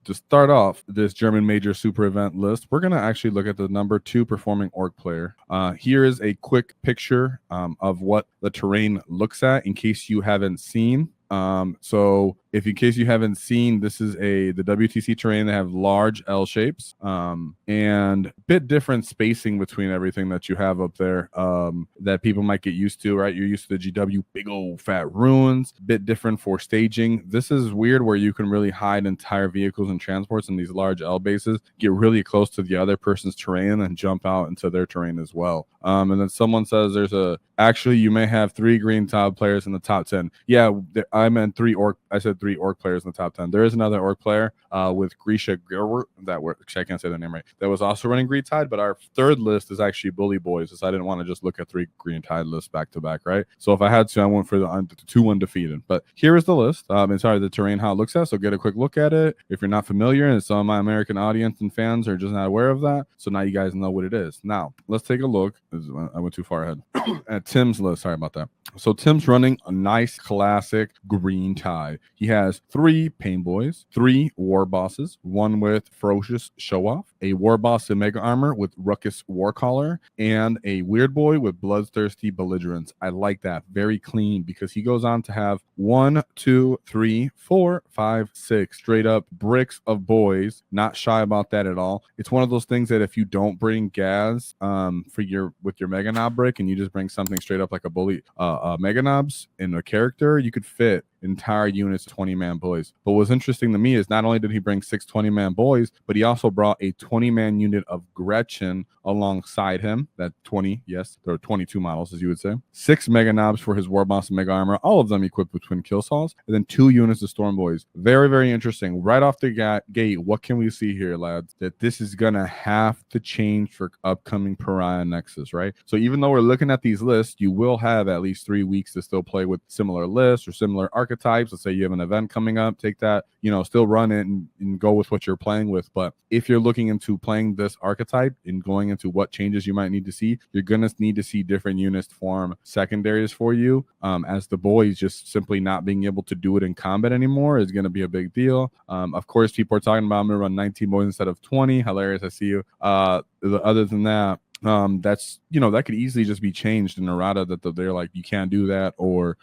to start off this German major super event list, we're going to actually look at the number 2 performing orc player. Here is a quick picture of what the terrain looks at in case you haven't seen. So if in case you haven't seen, this is the WTC terrain. They have large L shapes and bit different spacing between everything that you have up there that people might get used to, right? You're used to the GW big old fat ruins, bit different for staging. This is weird where you can really hide entire vehicles and transports in these large L bases, get really close to the other person's terrain and jump out into their terrain as well. And then someone says actually you may have 3 green tile players in the top 10. Yeah, I meant 3 orc. I said 3 orc players in the top 10. There is another orc player with Grisha Gerwer, I can't say their name right, that was also running Green Tide, but our third list is actually Bully Boys, because I didn't want to just look at 3 Green Tide lists back to back, right? So if I had to, I went for the 2 undefeated. But here is the list. And sorry, the terrain, how it looks at. So get a quick look at it. If you're not familiar, and some of my American audience and fans are just not aware of that, so now you guys know what it is. Now, let's take a look. I went too far ahead. At Tim's list. Sorry about that. So Tim's running a nice classic green tie. He has 3 Painboys, 3 Warbosses, 1 with Ferocious Show Off, a Warboss in Mega Armor with Ruckus Warcaller, and a Weird Boy with Bloodthirsty Belligerence. I like that. Very clean, because he goes on to have 1, 2, 3, 4, 5, 6 straight up bricks of boys. Not shy about that at all. It's one of those things that if you don't bring gas with your Mega Knob brick, and you just bring something straight up like a bully Mega Knobs in a character, you could fit entire units 20-man boys. But what's interesting to me is not only did he bring 6 20-man boys, but he also brought a 20-man unit of Gretchen alongside him. That 20, yes, there are 22 models, as you would say. 6 Mega Knobs for his Warboss and Mega Armor, all of them equipped with twin kill saws, and then 2 units of Storm Boys. Very, very interesting. Right off the gate, what can we see here, lads? That this is gonna have to change for upcoming Pariah Nexus, right? So even though we're looking at these lists, you will have at least 3 weeks to still play with similar lists or similar archetypes. Let's say you have an event coming up, take that, still run it and go with what you're playing with. But if you're looking into playing this archetype and going into what changes you might need to see, you're gonna need to see different units form secondaries for you, as the boys just simply not being able to do it in combat anymore is gonna be a big deal. Of course, people are talking about I'm gonna run 19 boys instead of 20. Hilarious, I see you. Other than that, that's that could easily just be changed in errata that they're like you can't do that, or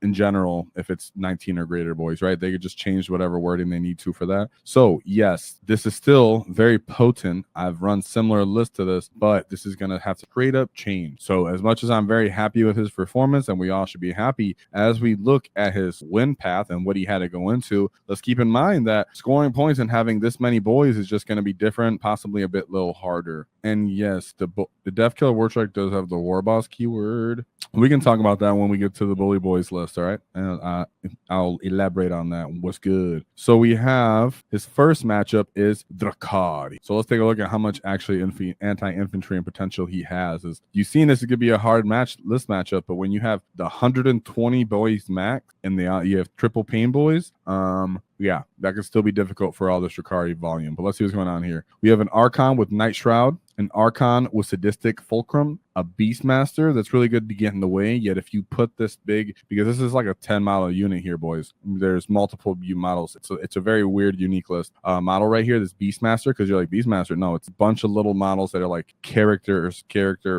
in general if it's 19 or greater boys, right? They could just change whatever wording they need to for that. So yes, this is still very potent. I've run similar lists to this, but this is gonna have to straight up change. So as much as I'm very happy with his performance, and we all should be happy as we look at his win path and what he had to go into, let's keep in mind that scoring points and having this many boys is just going to be different, possibly a bit little harder. And yes, the Def Killer Warstrike does have the Warboss keyword. We can talk about that when we get to the Bully Boys list, all right? And I'll elaborate on that. What's good? So we have his first matchup is Drukhari. So let's take a look at how much actually anti-infantry and potential he has. You've seen this, it could be a hard list matchup, but when you have the 120 boys max and you have triple pain boys, yeah, that could still be difficult for all this Drukhari volume. But let's see what's going on here. We have an Archon with Night Shroud, an Archon with Sadistic Fulcrum, a Beastmaster that's really good to get in the way. Yet if you put this big, because this is like a 10 model unit here, boys. There's multiple models. It's a very weird, unique list. Model right here, this Beastmaster, because you're like Beastmaster. No, it's a bunch of little models that are like character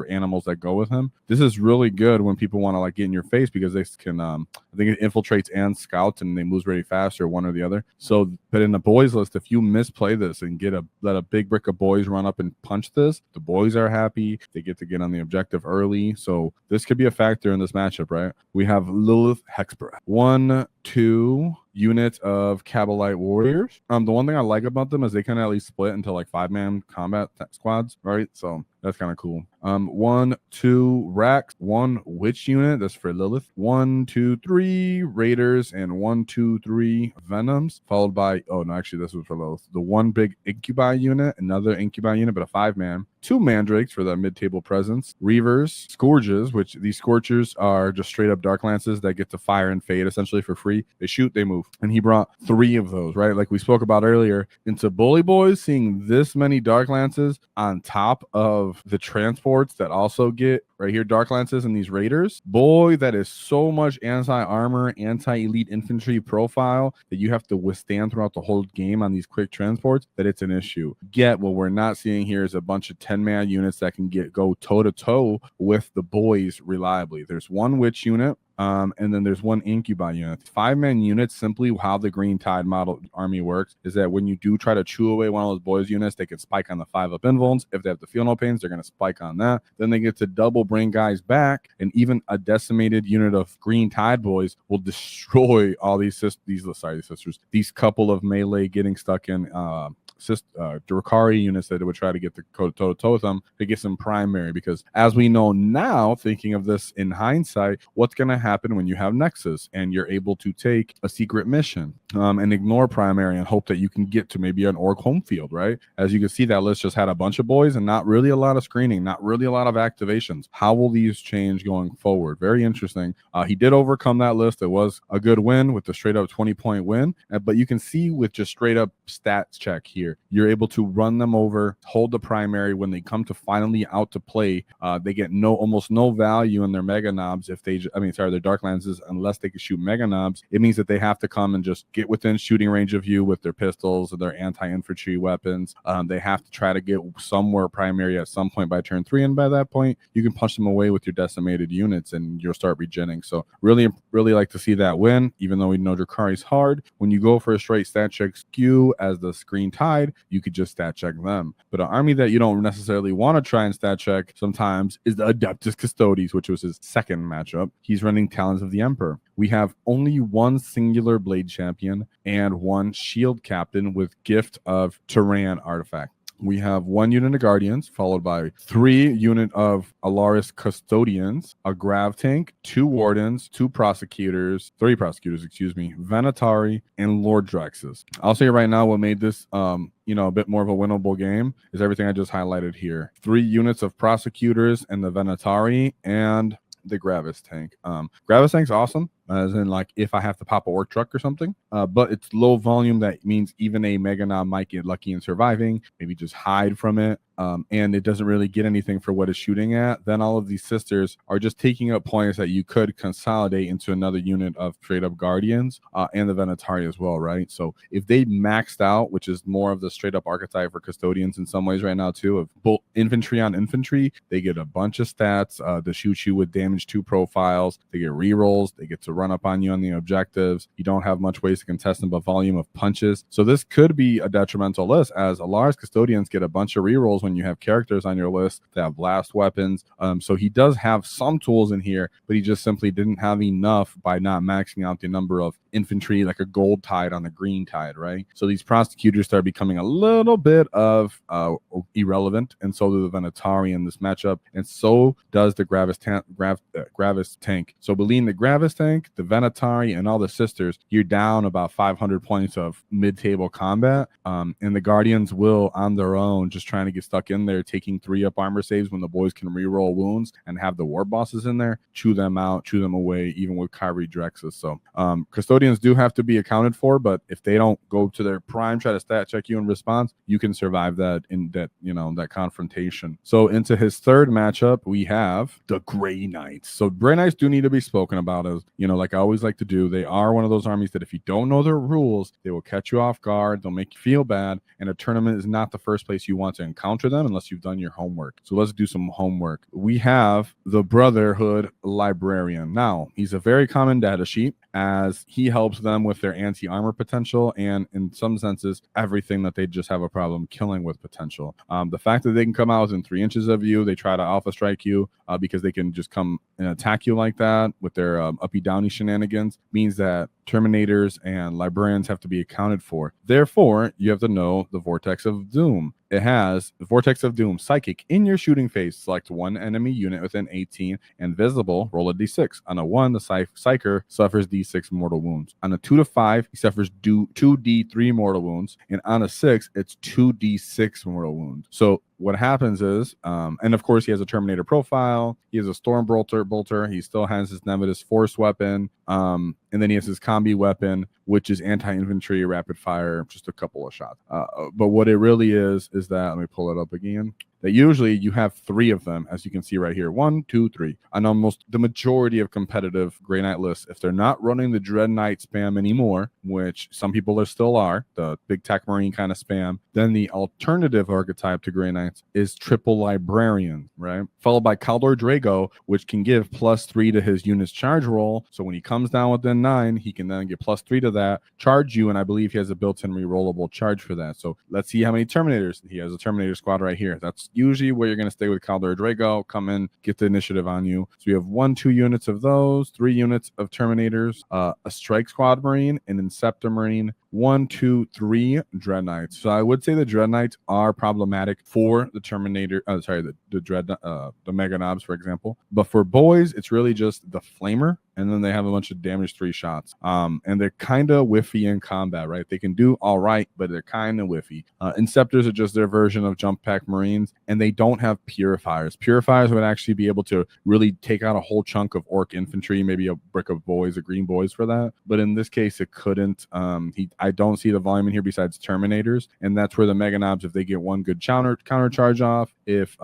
animals that go with him. This is really good when people want to like get in your face, because they can, I think it infiltrates and scouts, and they move really fast, or one or the other. So, but in the boys list, if you misplay this and let a big brick of boys run up and punch this, the boys are happy. They get to get on the objective early. So this could be a factor in this matchup, right? We have Lilith Hexbra. 1, 2 units of Cabalite Warriors. The one thing I like about them is they can at least split into like 5-man combat squads, right? So that's kind of cool. 1, 2 Racks, 1 Witch unit. That's for Lilith. 1, 2, 3 Raiders, and 1, 2, 3 Venoms. Followed by, oh no, actually this was for Lilith. The 1 big Incubi unit, another Incubi unit, but a 5-man. 2 Mandrakes for that mid-table presence. Reavers, Scourges, which these Scorchers are just straight up Dark Lances that get to fire and fade essentially for free. free. They shoot, they move. And he brought 3 of those, right? Like we spoke about earlier. Into Bully Boys, seeing this many Dark Lances on top of the transports that also get right here Dark Lances and these Raiders, boy, that is so much anti-armor, anti-elite infantry profile that you have to withstand throughout the whole game on these quick transports that it's an issue. Yet what we're not seeing here is a bunch of 10-man units that can go toe-to-toe with the boys reliably. There's one witch unit, and then there's one incubi unit. 5-man units, simply how the Green Tide model army works is that when you do try to chew away one of those boys units, they can spike on the 5-up invulns. If they have to feel no pains, they're going to spike on that. Then they get to double bring guys back, and even a decimated unit of Green Tide boys will destroy all these couple of melee getting stuck in Drukhari units that would try to get the toe-to-toe with them to get some primary, because as we know now, thinking of this in hindsight, what's going to happen when you have Nexus and you're able to take a secret mission and ignore primary and hope that you can get to maybe an Orc home field, right? As you can see, that list just had a bunch of boys and not really a lot of screening, not really a lot of activations. How will these change going forward? Very interesting. He did overcome that list. It was a good win with the straight up 20-point win, but you can see with just straight up stats check here, you're able to run them over, hold the primary. When they come to finally out to play, they get almost no value in their mega knobs if their Dark Lances, unless they can shoot mega knobs. It means that they have to come and just get within shooting range of you with their pistols or their anti-infantry weapons. They have to try to get somewhere primary at some point by turn 3, and by that point, you can punch them away with your decimated units and you'll start regenning. So really like to see that win, even though we know Drukhari's hard. When you go for a straight stat check skew as the Green Tide, you could just stat check them. But an army that you don't necessarily want to try and stat check sometimes is the Adeptus Custodes, which was his second matchup. He's running Talons of the Emperor. We have only one singular Blade Champion and one Shield Captain with Gift of Terran artifact. We have 1 unit of Guardians, followed by 3 unit of Alaris Custodians, a Grav Tank, 2 Wardens, 3 Prosecutors, Venatari, and Lord Drexes. I'll say right now what made this a bit more of a winnable game is everything I just highlighted here. 3 units of Prosecutors and the Venatari, and the Gravis Tank. Gravis Tank's awesome, as in like if I have to pop a Orc truck or something, but it's low volume. That means even a Mega Knob might get lucky in surviving, maybe just hide from it, and it doesn't really get anything for what it's shooting at. Then all of these sisters are just taking up points that you could consolidate into another unit of straight up Guardians and the Venatari as well, right? So if they maxed out, which is more of the straight up archetype for Custodians in some ways right now too, of both infantry on infantry, they get a bunch of stats to shoot you with damage 2 profiles, they get rerolls, they get to run up on you on the objectives. You don't have much ways to contest them but volume of punches. So this could be a detrimental list, as Alaris Custodians get a bunch of rerolls when you have characters on your list that have blast weapons. So he does have some tools in here, but he just simply didn't have enough by not maxing out the number of infantry, like a Gold Tide on the Green Tide, right? So these Prosecutors start becoming a little bit of irrelevant, and so do the Venatari in this matchup, and so does the Gravis Tank. So between the Gravis Tank, the Venatari, and all the sisters, you're down about 500 points of mid-table combat, and the Guardians will, on their own, just trying to get stuck in there, taking 3-up armor saves when the boys can reroll wounds and have the war bosses in there, chew them out, chew them away, even with Kyrie Drexus. So Custodians do have to be accounted for, but if they don't go to their prime, try to stat check you in response, you can survive that that confrontation. So into his third matchup, we have the Grey Knights. So Grey Knights do need to be spoken about, as like I always like to do. They are one of those armies that if you don't know their rules, they will catch you off guard, they'll make you feel bad, and a tournament is not the first place you want to encounter them unless you've done your homework. So let's do some homework. We have the Brotherhood Librarian. Now, he's a very common data sheet, as he helps them with their anti-armor potential and, in some senses, everything that they just have a problem killing with potential. The fact that they can come out within 3 inches of you, they try to alpha strike you because they can just come and attack you like that with their uppy-downy shenanigans, means that Terminators and Librarians have to be accounted for. Therefore, you have to know the Vortex of Doom. it has Vortex of Doom, Psychic. In your shooting phase, select one enemy unit within 18 and visible, roll a d6. On a 1, the Psyker suffers d6 mortal wounds. On a 2 to 5, he suffers 2d3 mortal wounds. And on a 6, it's 2d6 mortal wounds. So what happens is, and of course he has a Terminator profile, he has a Storm bolter, he still has his Nemesis Force weapon, and then he has his combi weapon, which is anti-infantry, rapid fire, just a couple of shots. But what it really is that, let me pull it up again, that usually you have 3 of them, as you can see right here. 1, 2, 3. On almost the majority of competitive Grey Knight lists, if they're not running the Dread Knight spam anymore, which some people still are, the big tech marine kind of spam, then the alternative archetype to Grey Knights is triple librarian, right? Followed by Kaldor Drago, which can give +3 to his unit's charge roll. So when he comes down within 9, he can then get +3 to that, charge you, and I believe he has a built-in rerollable charge for that. So let's see how many Terminators. He has a Terminator squad right here. That's usually where you're going to stay with Kaldor Drago, come in, get the initiative on you. So you have 1, 2 units of those, 3 units of Terminators, a Strike Squad Marine, an Inceptor Marine, 1, 2, 3 Dread Knights. So I would say the Dread Knights are problematic for the Terminator, the Mega Knobs, for example. But for Boyz, it's really just the Flamer, and then they have a bunch of damage 3 shots. And they're kind of whiffy in combat, right? They can do all right, but they're kind of whiffy. Inceptors are just their version of Jump Pack Marines, and they don't have Purifiers. Purifiers would actually be able to really take out a whole chunk of Orc infantry, maybe a brick of Boyz, a green Boyz for that. But in this case, it couldn't. I don't see the volume in here besides Terminators, and that's where the Mega Knobs, if they get one good counter charge off, if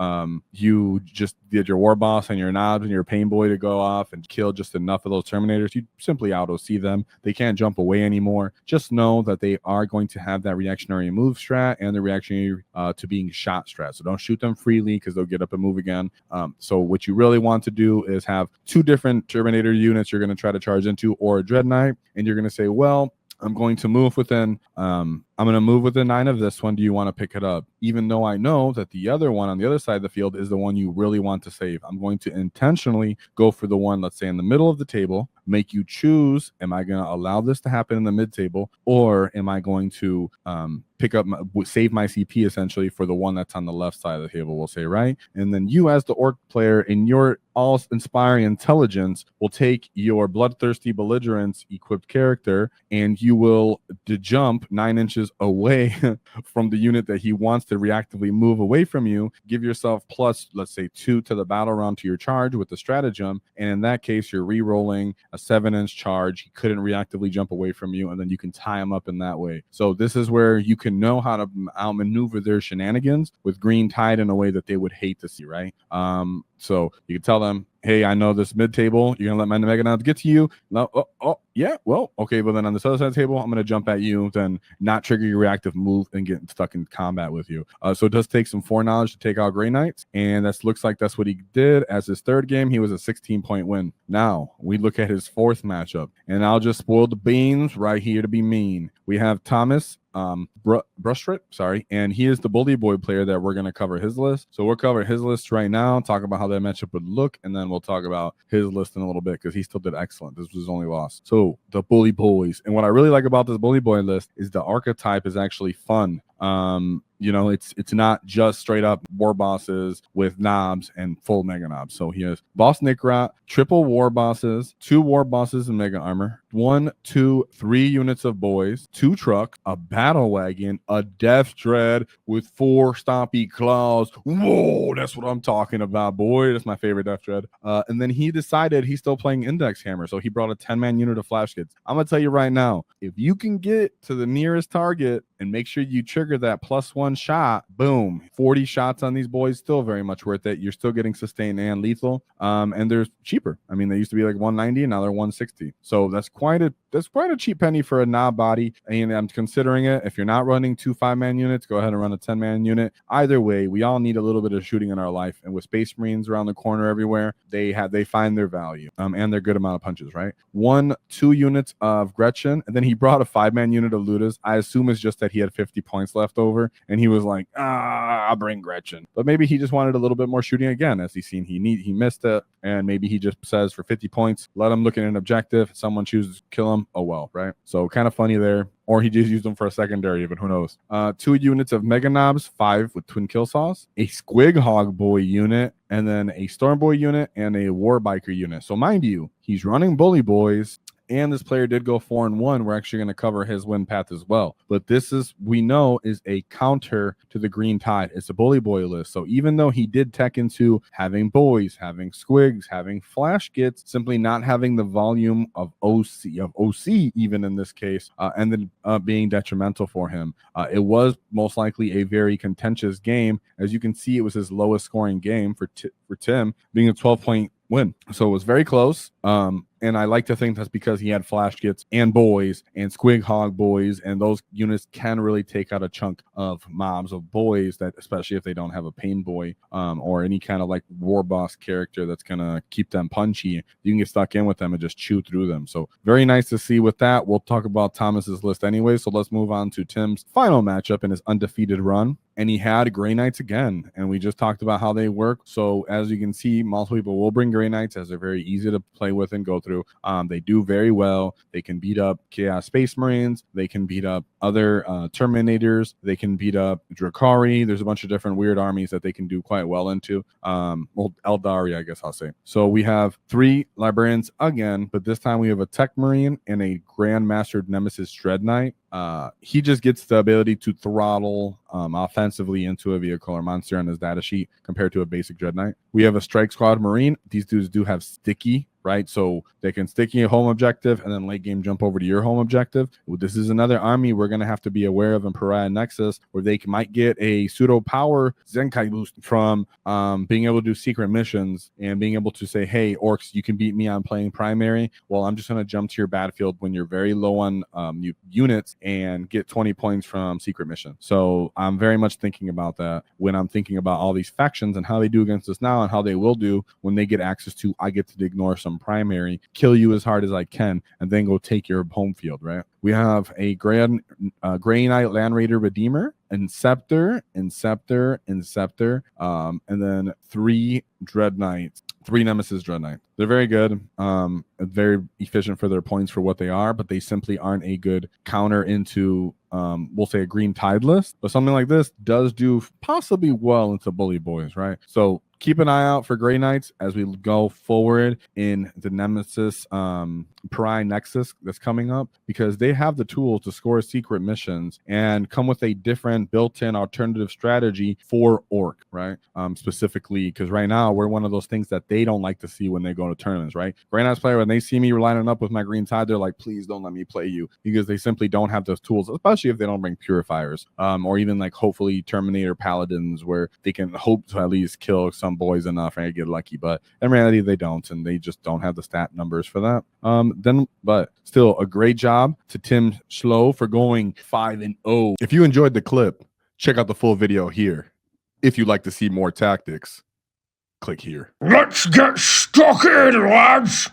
you just did your War Boss and your Knobs and your Painboy to go off and kill just enough of those Terminators, you simply auto-see them. They can't jump away anymore. Just know that they are going to have that reactionary move strat and the reactionary to being shot strat. So don't shoot them freely because they'll get up and move again. So what you really want to do is have 2 different Terminator units you're going to try to charge into, or a Dread Knight, and you're going to say, well, I'm going to move within 9 of this one. Do you want to pick it up? Even though I know that the other one on the other side of the field is the one you really want to save. I'm going to intentionally go for the one, let's say, in the middle of the table, make you choose, am I going to allow this to happen in the mid table, or am I going to save my CP essentially for the one that's on the left side of the table, we'll say, right? And then you as the Orc player in your all-inspiring intelligence will take your bloodthirsty belligerence equipped character, and you will jump 9 inches away from the unit that he wants to reactively move away from you. Give yourself plus, let's say, 2 to the battle round to your charge with the stratagem, and in that case, you're re-rolling a 7-inch charge. He couldn't reactively jump away from you, and then you can tie him up in that way. So this is where you can know how to outmaneuver their shenanigans with Green Tide in a way that they would hate to see, right? So you can tell them, hey, I know this mid table, you're gonna let my Mega Knobs get to you. No, yeah, well, okay, but then on this other side of the table, I'm gonna jump at you, then not trigger your reactive move and get stuck in combat with you. So it does take some foreknowledge to take out Grey Knights, and that looks like that's what he did. As his 3rd game, he was a 16-point win. Now we look at his 4th matchup, and I'll just spoil the beans right here to be mean. We have Thomas Brushrit, and he is the Bully Boy player that we're going to cover his list. So we'll cover his list right now, talk about how that matchup would look, and then we'll talk about his list in a little bit because he still did excellent. This was his only loss. So the Bully Boys, and what I really like about this Bully Boy list is the archetype is actually fun. It's not just straight up War Bosses with knobs and full Mega Knobs. So he has Boss Nikrat, triple War Bosses, 2 War Bosses in Mega Armor, 1, 2, 3 units of Boyz, 2 trucks, a Battle Wagon, a Death Dread with 4 Stompy Claws. Whoa, that's what I'm talking about, boy. That's my favorite Death Dread. And then he decided he's still playing Index Hammer, so he brought a 10-man unit of Flash Kids. I'm going to tell you right now, if you can get to the nearest target and make sure you trigger that +1 shot, boom, 40 shots on these boys, still very much worth it. You're still getting sustained and lethal, and they're cheaper. I mean, they used to be like 190, and now they're 160. So that's quite a cheap penny for a knob body, and I'm considering it. If you're not running 2 5-man units, go ahead and run a 10-man unit. Either way, we all need a little bit of shooting in our life, and with Space Marines around the corner everywhere, they find their value, and their good amount of punches, right? 1, 2 units of Gretchen, and then he brought a 5-man unit of Ludas. I assume it's just that he had 50 points left over, and he was like, I'll bring Gretchen. But maybe he just wanted a little bit more shooting again. As he's seen, he missed it, and maybe he just says for 50 points, let him look at an objective. Someone chooses to kill him. Oh well, right? So kind of funny there. Or he just used them for a secondary, even, who knows. 2 units of Mega Knobs, 5 with twin kill saws, a Squig Hog Boy unit, and then a Storm Boy unit and a War Biker unit. So mind you, he's running Bully Boys, and this player did go 4-1. We're actually going to cover his win path as well. But this is, we know, is a counter to the Green Tide. It's a Bully Boy list. So even though he did tech into having boys, having squigs, having flash gets, simply not having the volume of OC even in this case, and then being detrimental for him. It was most likely a very contentious game. As you can see, it was his lowest scoring game for Tim, being a 12-point win. So it was very close. And I like to think that's because he had flash kits and boys and Squig Hog Boys, and those units can really take out a chunk of mobs of boys, that especially if they don't have a pain boy or any kind of like war boss character that's gonna keep them punchy. You can get stuck in with them and just chew through them. So very nice to see with that. We'll talk about Thomas's list anyway, so let's move on to Tim's final matchup in his undefeated run. And he had Grey Knights again, and we just talked about how they work. So as you can see, multiple people will bring Grey Knights, as they're very easy to play with and go through. They do very well. They can beat up Chaos Space Marines. They can beat up other Terminators. They can beat up Drukhari. There's a bunch of different weird armies that they can do quite well into. Well, Eldari, I guess I'll say. So we have 3 Librarians again, but this time we have a Tech Marine and a Grandmaster Nemesis Dread Knight. He just gets the ability to throttle offensively into a vehicle or monster on his data sheet compared to a basic Dread Knight. We have a Strike Squad Marine. These dudes do have sticky, right? So they can sticky a home objective and then late game jump over to your home objective. This is another army we're going to have to be aware of in Pariah Nexus, where they might get a pseudo power Zenkai boost from being able to do secret missions and being able to say, hey, Orks, you can beat me on playing primary. Well, I'm just going to jump to your battlefield when you're very low on units and get 20 points from secret mission. So I'm very much thinking about that when I'm thinking about all these factions and how they do against us now and how they will do when they get access to, I get to ignore some primary, kill you as hard as I can, and then go take your home field, right? We have a Grey Knight Land Raider Redeemer, Inceptor, and then 3 Dread Knights, 3 Nemesis Dread Knights. They're very good, very efficient for their points for what they are, but they simply aren't a good counter into, we'll say, a Green Tide list. But something like this does do possibly well into Bully Boys, right? So keep an eye out for Grey Knights as we go forward in the Nemesis Pariah Nexus that's coming up, because they have the tools to score secret missions and come with a different built-in alternative strategy for Orc, right? Specifically, because right now we're one of those things that they don't like to see when they go to tournaments, right? Grey Knights player, when they see me lining up with my Green Tide, they're like, please don't let me play you, because they simply don't have those tools, especially if they don't bring Purifiers, or even like hopefully Terminator Paladins, where they can hope to at least kill some boys enough and get lucky. But in reality, they don't, and they just don't have the stat numbers for that. But still, a great job to Tim Schlizio for going 5-0. If you enjoyed the clip, check out the full video here. If you'd like to see more tactics, click here. Let's get stuck in, lads!